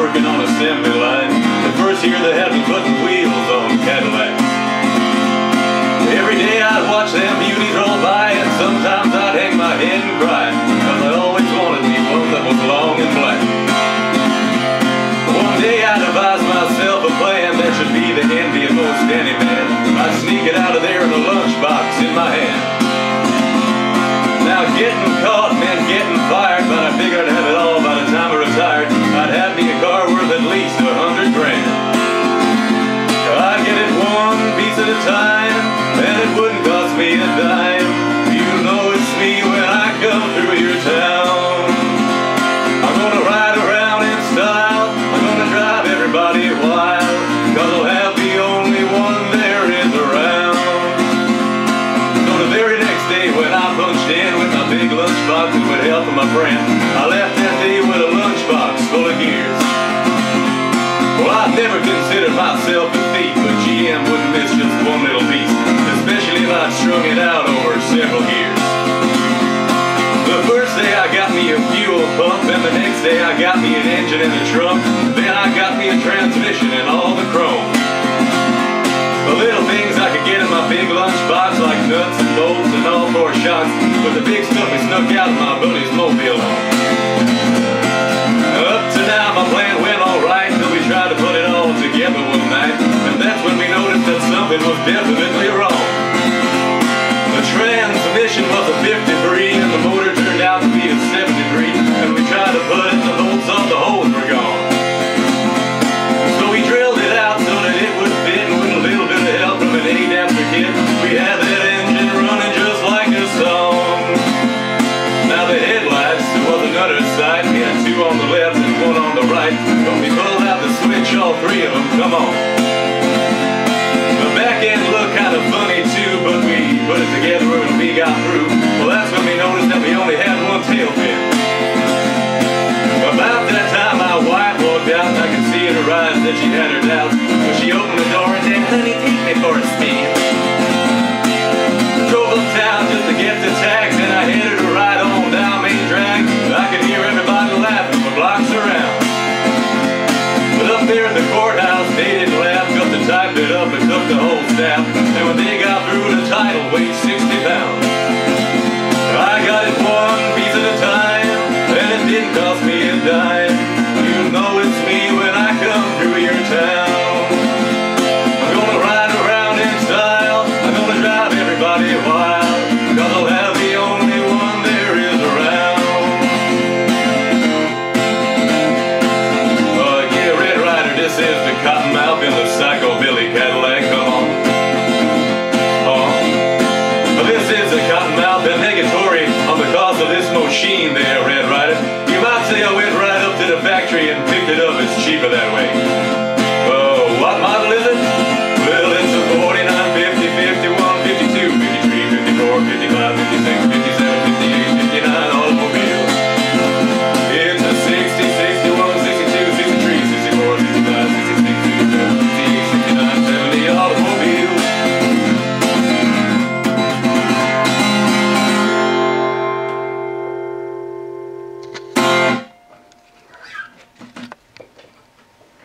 working on assembly line. The first year they had me putting wheels on Cadillacs. Every day I'd watch them beauties roll by, and sometimes I'd hang my head and cry, cause I always wanted me one that was long and black. One day I devised myself a plan that should be the envy of most any man. I'd sneak it out of there in a lunchbox in my hand. Now getting caught meant getting fired, but I figured I'd have it all by the time I retired. I'd have me a car worth at least $100 grand. I'd get it one piece at a time, and it wouldn't cost me a dime. You know it's me when I come through your town. I'm gonna ride around in style, I'm gonna drive everybody wild, cause I'll have the only one there is around. So the very next day when I punched in with my big lunchbox and with help of my friend, I left that day with a lunchbox full of gears. Well, I've never considered myself a thief, but GM wouldn't miss just one little piece, especially if I'd strung it out over several years. The first day I got me a fuel pump, and the next day I got me an engine in the trunk. Then I got me a transmission and all the chrome. The little things I could get in my big lunchbox, like nuts and bolts and all 4 shocks, but the big stuff we snuck out of my buddy's mobile home. Up to now my plan went alright, till we tried to put it all together one night, and that's when we noticed that something was definitely wrong. The transmission was a 53 and the motor turned out to be a 73, and we tried to put it, the bolts on the holes were gone. So we drilled it out so that it would fit, and with a little bit of help from an adapter kit, we had that engine running just like a song. Now the headlights was another sight, we had 2 on the left and 1 on the right. When we pulled out the switch, all 3 of them come on. The back end looked kind of funny too, but we put it together when we got through. Well, that's when we noticed that we only had 1 tail fin. About that time my wife walked out, and I could see in her eyes that she had her doubts. So she opened the door and said, "Honey, take me for a spin." Drove uptown just to get the tax, and I headed her right on down Main Drag. I could hear everybody laughing for blocks around. But up there in the courthouse, they didn't laugh, cause they typed it up and took the whole staff. And when they got through, the title weighed 60 pounds. I got it one piece at a time, and it didn't cost me a dime. You know it's me when I come through your town. I'm gonna ride around in style, I'm gonna drive everybody wild, cause I'll have the only one there is around. Yeah, Red Rider, this is the Cottonmouth in the Psycho-Billy Cadillac, come on. This is the Cottonmouth and negatory on the cost of this machine there, Red Rider. You might say I went right up to the factory and picked it up, it's cheaper that way.